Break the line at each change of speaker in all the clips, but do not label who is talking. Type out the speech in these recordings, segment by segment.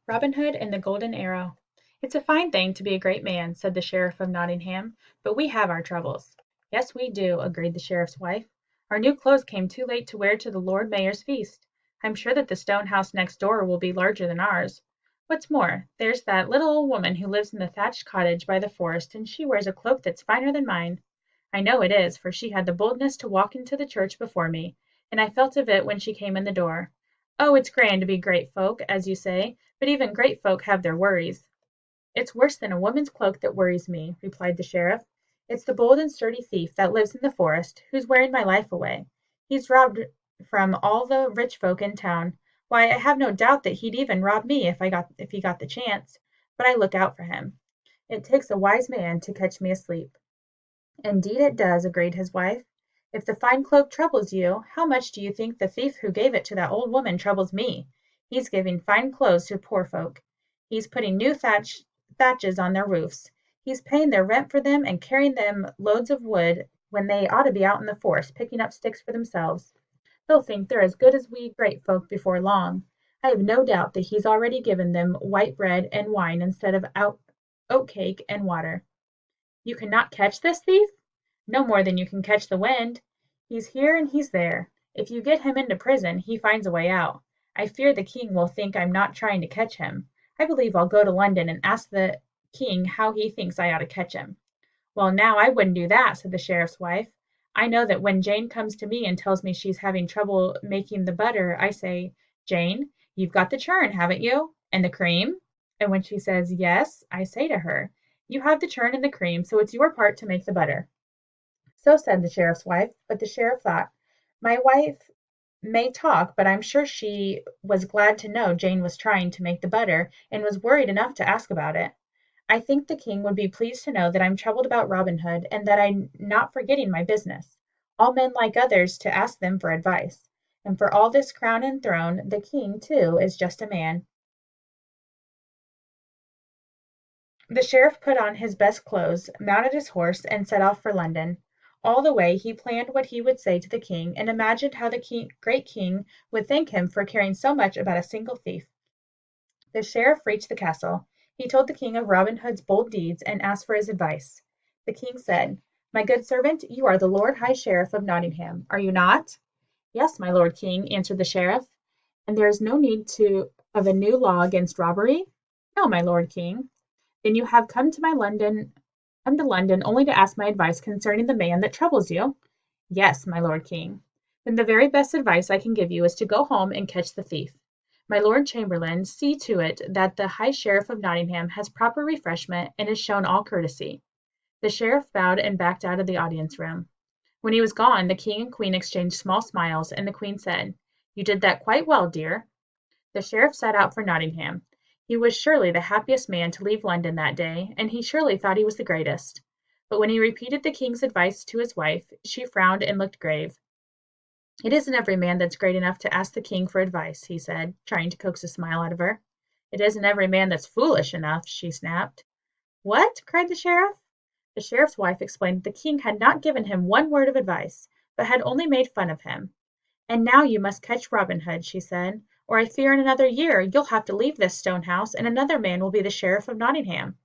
Robin Hood and the Golden Arrow. "It's a fine thing to be a great man," said the Sheriff of Nottingham, "but we have our troubles." "Yes, we do," agreed the sheriff's wife. "Our new clothes came too late to wear to the Lord Mayor's feast. I'm sure that the stone house next door will be larger than ours. What's more, there's that little old woman who lives in the thatched cottage by the forest, and she wears a cloak that's finer than mine. I know it is, for she had the boldness to walk into the church before me, and I felt of it when she came in the door. Oh, it's grand to be great folk, as you say, but even great folk have their worries." "It's worse than a woman's cloak that worries me," replied the sheriff. "It's the bold and sturdy thief that lives in the forest, who's wearing my life away. He's robbed from all the rich folk in town. Why, I have no doubt that he'd even rob me if he got the chance. But I look out for him. It takes a wise man to catch me asleep." "Indeed it does," agreed his wife. "If the fine cloak troubles you, how much do you think the thief who gave it to that old woman troubles me? He's giving fine clothes to poor folk. He's putting new thatches on their roofs. He's paying their rent for them and carrying them loads of wood when they ought to be out in the forest picking up sticks for themselves. They'll think they're as good as we great folk before long. I have no doubt that he's already given them white bread and wine instead of oat cake and water." "You cannot catch this thief?" "No more than you can catch the wind. He's here and he's there. If you get him into prison, he finds a way out. I fear the king will think I'm not trying to catch him. I believe I'll go to London and ask the king how he thinks I ought to catch him." "Well, now, I wouldn't do that," said the sheriff's wife. "I know that when Jane comes to me and tells me she's having trouble making the butter, I say, 'Jane, you've got the churn, haven't you? And the cream?' And when she says 'Yes,' I say to her, 'You have the churn and the cream, so it's your part to make the butter.'" So said the sheriff's wife, but the sheriff thought, "My wife may talk, but I'm sure she was glad to know Jane was trying to make the butter, and was worried enough to ask about it. I think the king would be pleased to know that I'm troubled about Robin Hood, and that I'm not forgetting my business. All men like others to ask them for advice. And for all this crown and throne, the king, too, is just a man." The sheriff put on his best clothes, mounted his horse, and set off for London. All the way he planned what he would say to the king, and imagined how the great king would thank him for caring so much about a single thief. The sheriff reached the castle. He told the king of Robin Hood's bold deeds, and asked for his advice. The king said, "My good servant, you are the Lord High Sheriff of Nottingham, are you not?" "Yes, my lord king," answered the sheriff. "And there is no need of a new law against robbery?" "No, my lord king." "Then you have come to London only to ask my advice concerning the man that troubles you?" "Yes, my lord king." "Then the very best advice I can give you is to go home and catch the thief. My lord chamberlain, see to it that the High Sheriff of Nottingham has proper refreshment and is shown all courtesy." The sheriff bowed and backed out of the audience room. When he was gone, the king and queen exchanged small smiles, and the queen said, "You did that quite well, dear." The sheriff set out for Nottingham. He was surely the happiest man to leave London that day, and he surely thought he was the greatest. But when he repeated the king's advice to his wife, she frowned and looked grave. "It isn't every man that's great enough to ask the king for advice," he said, trying to coax a smile out of her. "It isn't every man that's foolish enough," she snapped. "What?" cried the sheriff. The sheriff's wife explained that the king had not given him one word of advice, but had only made fun of him. "And now you must catch Robin Hood," she said, "or I fear in another year you'll have to leave this stone house, and another man will be the Sheriff of Nottingham."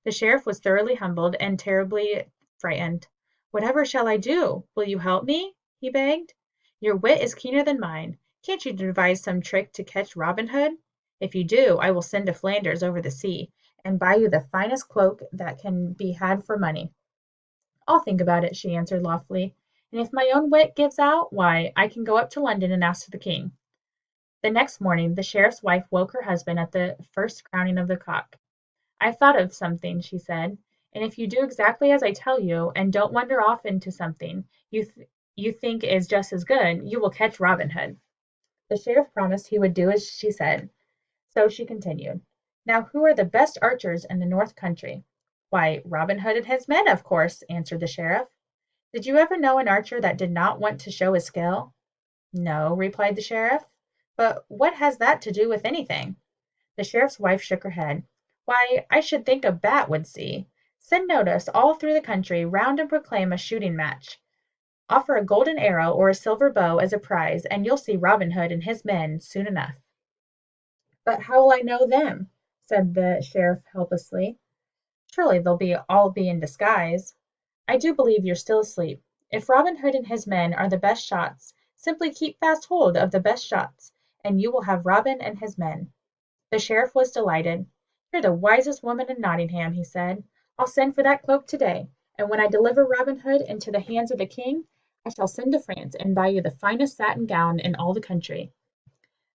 The sheriff was thoroughly humbled and terribly frightened. "Whatever shall I do? Will you help me?" he begged. "Your wit is keener than mine. Can't you devise some trick to catch Robin Hood? If you do, I will send to Flanders over the sea, and buy you the finest cloak that can be had for money." "I'll think about it," she answered loftily, "and if my own wit gives out, why, I can go up to London and ask the king." The next morning the sheriff's wife woke her husband at the first crowing of the cock. "I've thought of something," she said, "and if you do exactly as I tell you, and don't wander off into something you think is just as good, you will catch Robin Hood." The sheriff promised he would do as she said. So she continued, "Now who are the best archers in the north country?" "Why, Robin Hood and his men, of course," answered the sheriff. "Did you ever know an archer that did not want to show his skill?" "No," replied the sheriff. "But what has that to do with anything?" The sheriff's wife shook her head. "Why, I should think a bat would see. Send notice all through the country round and proclaim a shooting match. Offer a golden arrow or a silver bow as a prize, and you'll see Robin Hood and his men soon enough." But how'll I know them? Said the sheriff helplessly. Surely all be in disguise. I do believe you're still asleep. If Robin Hood and his men are the best shots, simply keep fast hold of the best shots, and you will have Robin and his men. The sheriff was delighted. You're the wisest woman in Nottingham, he said. I'll send for that cloak today, and when I deliver Robin Hood into the hands of the king, I shall send to France and buy you the finest satin gown in all the country.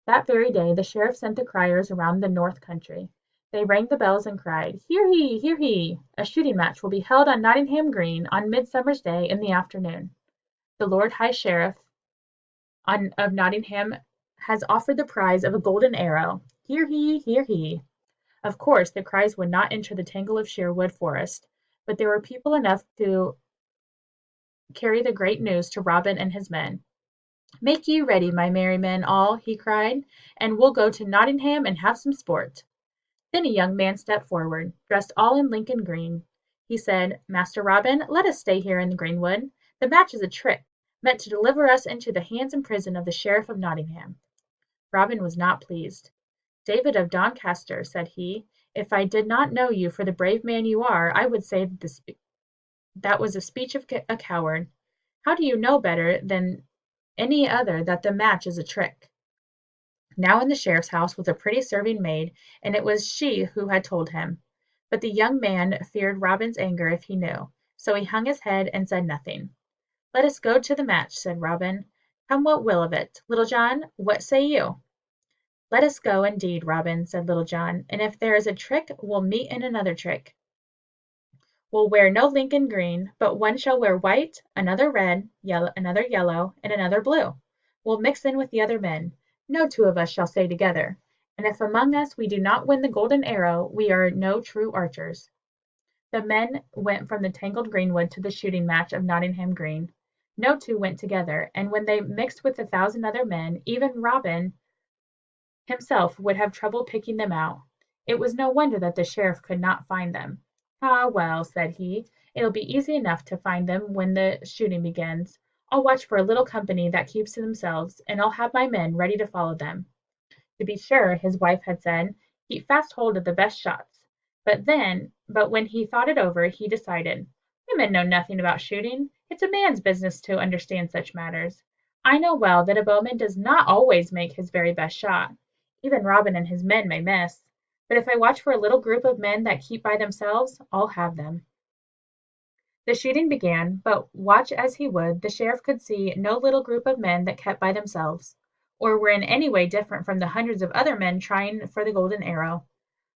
That very day the sheriff sent the criers around the north country. They rang the bells and cried, "Hear he! Hear he! A shooting match will be held on Nottingham Green on Midsummer's Day in the afternoon. The Lord High Sheriff of Nottingham has offered the prize of a golden arrow. Hear he! Hear he!" Of course the cries would not enter the tangle of Sherwood Forest, but there were people enough to carry the great news to Robin and his men. "Make ye ready, my merry men all," he cried, "and we'll go to Nottingham and have some sport." Then a young man stepped forward, dressed all in Lincoln green. He said, "Master Robin, let us stay here in the greenwood. The match is a trick, meant to deliver us into the hands and prison of the Sheriff of Nottingham." Robin was not pleased. "David of Doncaster," said he, "if I did not know you for the brave man you are, I would say that was a speech of a coward. How do you know better than any other that the match is a trick?" Now in the sheriff's house was a pretty serving maid, and it was she who had told him. But the young man feared Robin's anger if he knew, so he hung his head and said nothing. "Let us go to the match," said Robin. "Come what will of it. Little John, what say you?" "Let us go, indeed, Robin," said Little John, "and if there is a trick, we'll meet in another trick. We'll wear no Lincoln green, but one shall wear white, another red, another yellow, and another blue. We'll mix in with the other men. No two of us shall stay together, and if among us we do not win the golden arrow, we are no true archers." The men went from the tangled greenwood to the shooting match of Nottingham Green. No two went together, and when they mixed with 1,000 other men, even Robin himself would have trouble picking them out. It was no wonder that the sheriff could not find them. "Ah, well," said he, "it'll be easy enough to find them when the shooting begins. I'll watch for a little company that keeps to themselves, and I'll have my men ready to follow them." To be sure, his wife had said, "Keep fast hold of the best shots." But when he thought it over, he decided, "Women know nothing about shooting. It's a man's business to understand such matters. I know well that a bowman does not always make his very best shot. Even Robin and his men may miss. But if I watch for a little group of men that keep by themselves, I'll have them." The shooting began, but watch as he would, the sheriff could see no little group of men that kept by themselves, or were in any way different from the hundreds of other men trying for the golden arrow.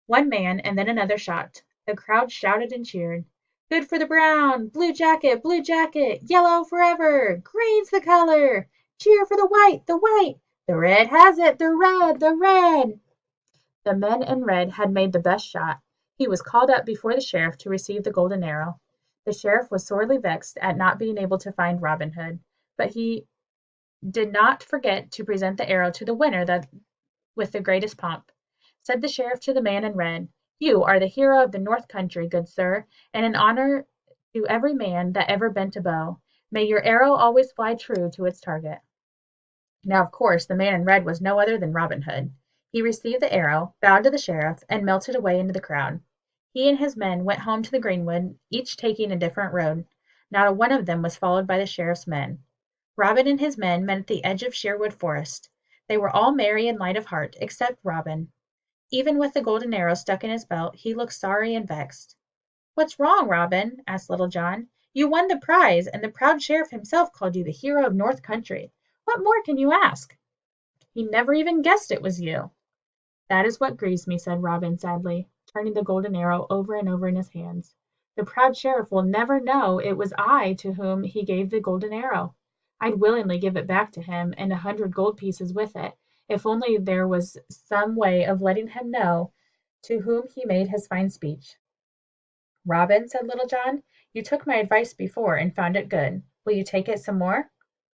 One man and then another shot. The crowd shouted and cheered. "Good for the brown!" "Blue jacket! Blue jacket!" "Yellow forever!" "Green's the color!" "Cheer for the white! The white!" "The red has it! The red! The red!" The men in red had made the best shot. He was called up before the sheriff to receive the golden arrow. The sheriff was sorely vexed at not being able to find Robin Hood, but he did not forget to present the arrow to the winner with the greatest pomp. Said the sheriff to the man in red, "You are the hero of the north country, good sir, and an honor to every man that ever bent a bow. May your arrow always fly true to its target." Now of course the man in red was no other than Robin Hood. He received the arrow, bowed to the sheriff, and melted away into the crowd. He and his men went home to the greenwood, each taking a different road. Not a one of them was followed by the sheriff's men. Robin and his men met at the edge of Sherwood Forest. They were all merry and light of heart, except Robin. Even with the golden arrow stuck in his belt, he looked sorry and vexed. "What's wrong, Robin?" asked Little John. "You won the prize, and the proud sheriff himself called you the hero of North Country. What more can you ask? He never even guessed it was you." "That is what grieves me," said Robin sadly, turning the golden arrow over and over in his hands. "The proud sheriff will never know it was I to whom he gave the golden arrow. I'd willingly give it back to him, and 100 gold pieces with it, if only there was some way of letting him know to whom he made his fine speech." "Robin," said Little John, "you took my advice before and found it good. Will you take it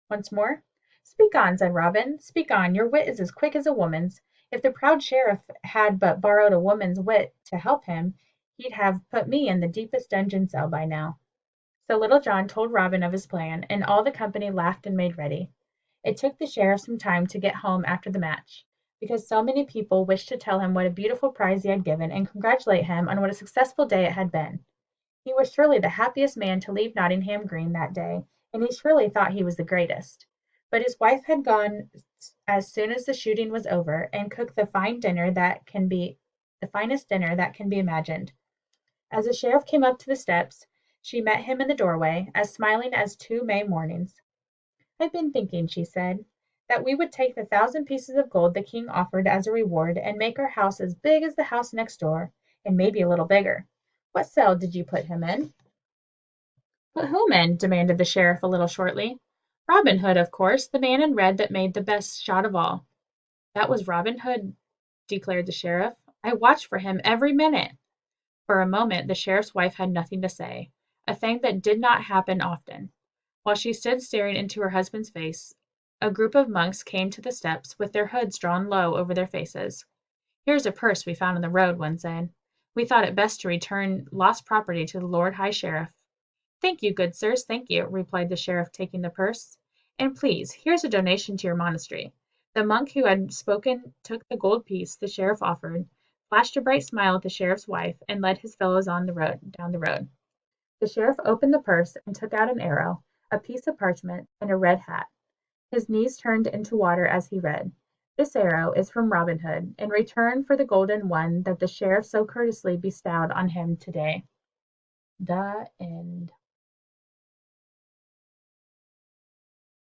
once more?" "Speak on," said Robin, "speak on. Your wit is as quick as a woman's. If the proud sheriff had but borrowed a woman's wit to help him, he'd have put me in the deepest dungeon cell by now." So Little John told Robin of his plan, and all the company laughed and made ready. It took the sheriff some time to get home after the match, because so many people wished to tell him what a beautiful prize he had given and congratulate him on what a successful day it had been. He was surely the happiest man to leave Nottingham Green that day, and he surely thought he was the greatest. But his wife had gone as soon as the shooting was over, and cooked the finest dinner that can be imagined. As the sheriff came up to the steps, she met him in the doorway, as smiling as 2 May mornings. "I've been thinking," she said, "that we would take the 1,000 pieces of gold the king offered as a reward, and make our house as big as the house next door, and maybe a little bigger. What cell did you put him in?" "Put whom in?" demanded the sheriff a little shortly. "Robin Hood, of course, the man in red that made the best shot of all." "That was Robin Hood," declared the sheriff. "I watched for him every minute." For a moment the sheriff's wife had nothing to say, a thing that did not happen often. While she stood staring into her husband's face, a group of monks came to the steps with their hoods drawn low over their faces. "Here's a purse we found on the road," one said. "We thought it best to return lost property to the Lord High Sheriff." "Thank you, good sirs, thank you," replied the sheriff, taking the purse. "And please, here's a donation to your monastery." The monk who had spoken took the gold piece the sheriff offered, flashed a bright smile at the sheriff's wife, and led his fellows down the road. The sheriff opened the purse and took out an arrow, a piece of parchment, and a red hat. His knees turned into water as he read, "This arrow is from Robin Hood, in return for the golden one that the sheriff so courteously bestowed on him today." The end.